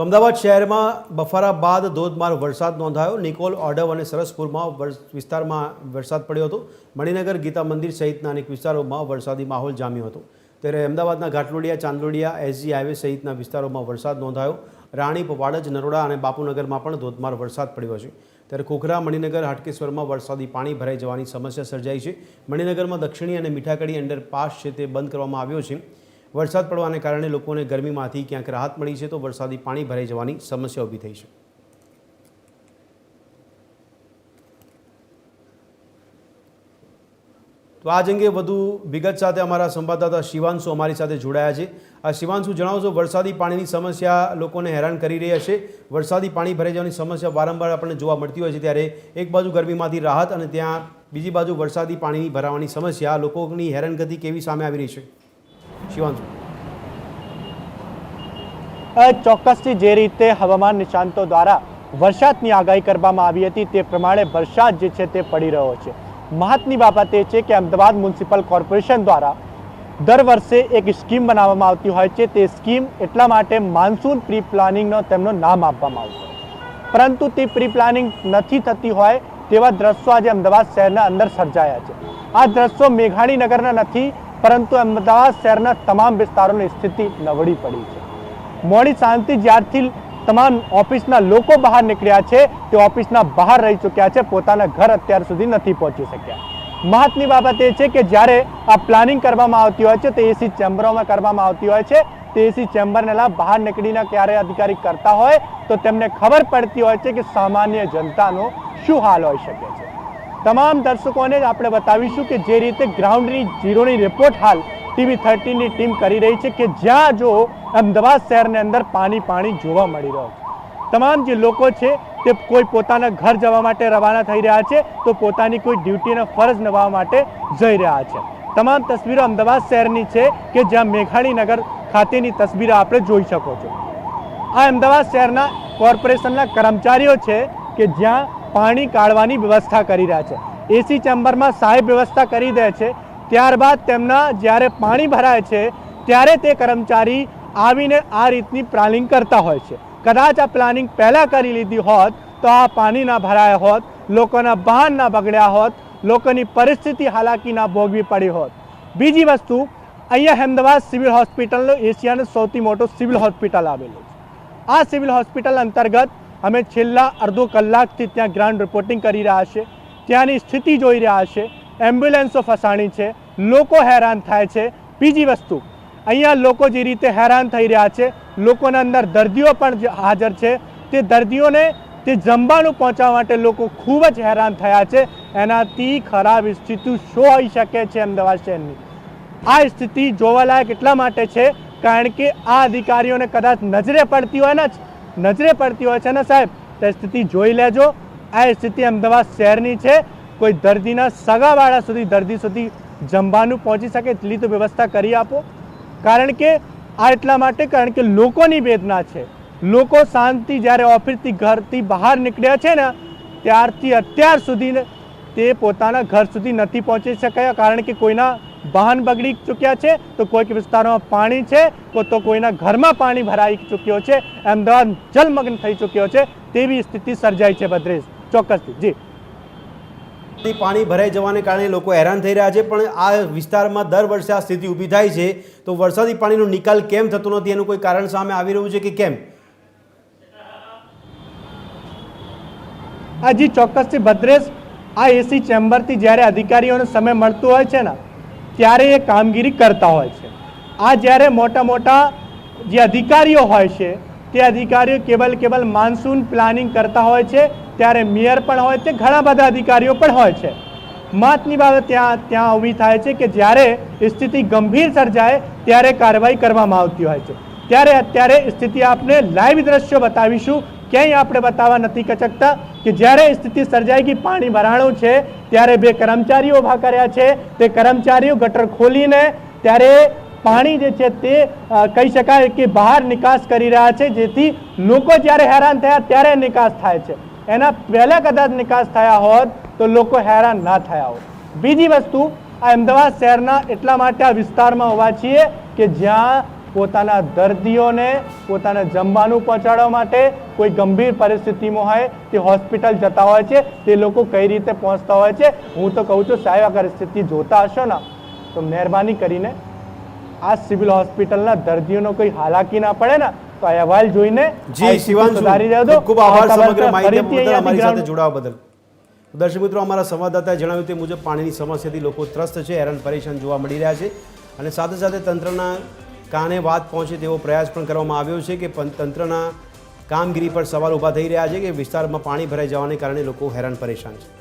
તો અમદાવાદ શહેરમાં બફારા બાદ ધોધમાર વરસાદ નોંધાયો। નિકોલ, ઓઢવ અને સરસપુરમાં વિસ્તારમાં વરસાદ પડ્યો હતો। મણિનગર, ગીતા મંદિર સહિતના અનેક વિસ્તારોમાં વરસાદી માહોલ જામ્યો હતો। ત્યારે અમદાવાદના ઘાટલોડિયા, ચાંદલોડિયા, એસજી હાઈવે સહિતના વિસ્તારોમાં વરસાદ નોંધાયો। રાણીપ, વાડજ, નરોડા અને બાપુનગરમાં પણ ધોધમાર વરસાદ પડ્યો છે। ત્યારે ખોખરા, મણિનગર, હાટકેશ્વરમાં વરસાદી પાણી ભરાઈ જવાની સમસ્યા સર્જાઈ છે। મણિનગરમાં દક્ષિણી અને મીઠાકડી અંડરપાસ છે તે બંધ કરવામાં આવ્યો છે। વરસાદ પડવાને કારણે લોકોને ગરમીમાંથી ક્યાંક રાહત મળી છે, તો વરસાદી પાણી ભરાઈ જવાની સમસ્યા ઊભી થઈ છે। તો આ અંગે વધુ વિગત સાથે અમારા સંવાદદાતા શિવાંશુ અમારી સાથે જોડાયા છે। શિવાંશુ, જણાવશો, વરસાદી પાણીની સમસ્યા લોકોને હેરાન કરી રહી હશે। વરસાદી પાણી ભરાઈ જવાની સમસ્યા વારંવાર આપણને જોવા મળતી હોય છે, ત્યારે એક બાજુ ગરમીમાંથી રાહત અને ત્યાં બીજી બાજુ વરસાદી પાણીની ભરાવાની સમસ્યા, લોકોની હેરાનગતિ કેવી સામે આવી રહી છે? શિવાંશુ, ચોક્કસથી જે રીતે હવામાન નિષ્ણાતો દ્વારા વરસાદની આગાહી કરવામાં આવી હતી તે પ્રમાણે વરસાદ જે છે તે પડી રહ્યો છે। મહત્વની બાબત એ છે કે અમદાવાદ મ્યુનિસિપલ કોર્પોરેશન દ્વારા દર વર્ષે એક સ્કીમ બનાવવામાં આવતી હોય છે। તે સ્કીમ એટલા માટે માનસૂન પ્રી પ્લાનિંગનો તેમનું નામ આપવામાં આવતું, પરંતુ તે પ્રી પ્લાનિંગ નથી થતી હોય તેવા દ્રશ્યો આજે અમદાવાદ શહેરના અંદર સર્જાયા છે। આ દ્રશ્યો મેઘાણીનગરના નથી, પરંતુ અમદાવાદ શહેરના તમામ વિસ્તારોની સ્થિતિ નબળી પડી છે। મોડી સાંજથી જ્યારથી તમામ ઓફિસના લોકો બહાર નીકળ્યા છે તે ઓફિસના બહાર રહી ચૂક્યા છે, પોતાના ઘર અત્યાર સુધી નથી પહોંચી શક્યા। મહત્વની બાબત એ છે કે જ્યારે આ પ્લાનિંગ કરવામાં આવતી હોય છે તો એસી ચેમ્બરોમાં કરવામાં આવતી હોય છે। તે એસી ચેમ્બરને બહાર નીકળીને ક્યારે અધિકારી કરતા હોય તો તેમને ખબર પડતી હોય છે કે સામાન્ય જનતાનો શું હાલ હોઈ શકે છે। તમામ દર્શકોને આપણે બતાવીશું કે જે રીતે ગ્રાઉન્ડની ઝીરોની રિપોર્ટ હાલ TV13ની ટીમ કરી રહી છે કે જ્યાં જો અમદાવાદ શહેરની અંદર પાણી જોવા મળી રહ્યો છે। તમામ જે લોકો છે તે કોઈ પોતાના ઘર જવા માટે રવાના થઈ રહ્યા છે, તો પોતાની કોઈ ડ્યુટીને ફરજ નિભાવવા માટે જઈ રહ્યા છે। તમામ તસવીરો અમદાવાદ શહેરની છે કે જ્યાં મેઘાણીનગર ખાતેની તસવીરો આપણે જોઈ શકો છો। આ અમદાવાદ શહેરના કોર્પોરેશનના કર્મચારીઓ છે કે જ્યાં પાણી કાઢવાની વ્યવસ્થા કરી રહ્યા છે। એસી ચેમ્બરમાં સાહેબ વ્યવસ્થા કરી દે છે, ત્યારબાદ તેમના જ્યારે પાણી ભરાય છે ત્યારે તે કર્મચારી આવીને આ રીતની પ્લાનિંગ કરતા હોય છે। કદાચ આ પ્લાનિંગ પહેલાં કરી લીધી હોત તો આ પાણી ના ભરાયા હોત, લોકોના વાહન ના બગડ્યા હોત, લોકોની પરિસ્થિતિ હાલાકી ના ભોગવી પડી હોત। બીજી વસ્તુ, અહીંયા અમદાવાદ સિવિલ હોસ્પિટલનો એશિયાનો સૌથી મોટો સિવિલ હોસ્પિટલ આવેલો છે। આ સિવિલ હોસ્પિટલ અંતર્ગત અમે છેલ્લા અડધો કલાકથી ત્યાં ગ્રાઉન્ડ રિપોર્ટિંગ કરી રહ્યા છે, ત્યાંની સ્થિતિ જોઈ રહ્યા છે। એમ્બ્યુલન્સો ફસાણી છે, લોકો હેરાન થાય છે। બીજી વસ્તુ, અહીંયા લોકો જે રીતે હેરાન થઈ રહ્યા છે, લોકોના અંદર દર્દીઓ પણ હાજર છે, તે દર્દીઓને તે જમવાનું પહોંચાડવા માટે લોકો ખૂબ જ હેરાન થયા છે। એનાથી ખરાબ સ્થિતિ શું હોઈ શકે છે અમદાવાદ શહેરની? આ સ્થિતિ જોવાલાયક એટલા માટે છે કારણ કે આ અધિકારીઓને કદાચ નજરે પડતી હોય છે ને સાહેબ, તે સ્થિતિ જોઈ લેજો। આ સ્થિતિ અમદાવાદ શહેરની છે। કોઈ દર્દીના સગાવાળા સુધી, દર્દી સુધી જમવાનું પહોંચી શકે એટલી તો વ્યવસ્થા કરી આપો। કારણ કે આ એટલા માટે કારણ કે લોકોની વેદના છે। લોકો શાંતિ જ્યારે ઓફિસથી ઘરથી બહાર નીકળ્યા છે ને ત્યારથી અત્યાર સુધી તે પોતાના ઘર સુધી નથી પહોંચી શક્યા, કારણ કે કોઈના વાહન બગડી ચૂક્યા છે, તો કોઈક વિસ્તારોમાં પાણી છે, તો કોઈના ઘરમાં પાણી ભરાઈ ચૂક્યો છે। અમદાવાદ જલમગ્ન થઈ ચૂક્યો છે, તેવી સ્થિતિ સર્જાઈ છે। ભદ્રેશ, ચોક્કસથી જી। પાણી ભરાઈ જવાને કારણે લોકો હેરાન થઈ રહ્યા છે, પણ આ વિસ્તારમાં દર વર્ષે આ સ્થિતિ ઊભી થાય છે, તો વરસાદી પાણીનો નિકાલ કેમ થતો નથી, એનું કોઈ કારણ સામે આવી રહ્યું છે કે કેમ? જી ચોક્કસથી ભદ્રેશ, આ એસી ચેમ્બરથી જ્યારે અધિકારીઓનો સમય મળતું હોય છે ને ત્યારે એ કામગીરી કરતા હોય છે। આ જ્યારે મોટા મોટા જે અધિકારીઓ હોય છે તે અધિકારીઓ કેવલ માનસૂન પ્લાનિંગ કરતા હોય છે, ત્યારે મેયર પણ હોય છે, ઘણા બધા અધિકારીઓ પણ હોય છે। મહત્વની બાબત ત્યાં ઊભી થાય છે કે જ્યારે સ્થિતિ ગંભીર સર્જાય ત્યારે કાર્યવાહી કરવામાં આવતી હોય છે। ત્યારે અત્યારે સ્થિતિ આપને લાઈવ દ્રશ્યો બતાવીશું, ક્યાંય આપણે બતાવવા નથી શકતા કે જ્યારે સ્થિતિ સર્જાઈ ગઈ, પાણી ભરાણું છે, ત્યારે બે કર્મચારીઓ ઊભા કર્યા છે। તે કર્મચારીઓ ગટર ખોલીને ત્યારે પાણી જે છે તે કહી શકાય કે બહાર નિકાસ કરી રહ્યા છે, જેથી લોકો જ્યારે હેરાન થયા ત્યારે નિકાસ થાય છે। એના પહેલાં કદાચ નિકાસ થયા હોત તો લોકો હેરાન ના થયા હોત। બીજી વસ્તુ, આ અમદાવાદ શહેરના એટલા માટે આ વિસ્તારમાં હોવા છીએ કે જ્યાં પોતાના દર્દીઓને પોતાને જમવાનું પહોંચાડવા માટે કોઈ ગંભીર પરિસ્થિતિમાં હોય તે હોસ્પિટલ જતા હોય છે, તે લોકો કઈ રીતે પહોંચતા હોય છે. હું તો કહું છું સાહેબ, અગર સ્થિતિ જોતા હશો ને તો મહેરબાની કરીને આ સિવિલ હોસ્પિટલના દર્દીઓનો કોઈ હાલાકી ના પડે ને તો આ અહેવાલ જોઈને જી શિવાંશુ, સુધારી દેજો. ખૂબ ખૂબ આભાર સમગ્ર માહિતી ફરીથી બદલ, અમારી સાથે અહીંયાથી જોડાવા બદલ. દર્શક મિત્રો, અમારા સંવાદદાતાએ જણાવ્યું તે મુજબ પાણીની સમસ્યાથી લોકો ત્રસ્ત છે, હેરાન પરેશાન જોવા મળી રહ્યા છે અને સાથે સાથે તંત્રના કાને વાત પહોંચે તેવો પ્રયાસ પણ કરવામાં આવ્યો છે કે તંત્રના કામગીરી પર સવાલ ઊભા થઈ રહ્યા છે કે વિસ્તારમાં પાણી ભરાઈ જવાને કારણે લોકો હેરાન પરેશાન છે.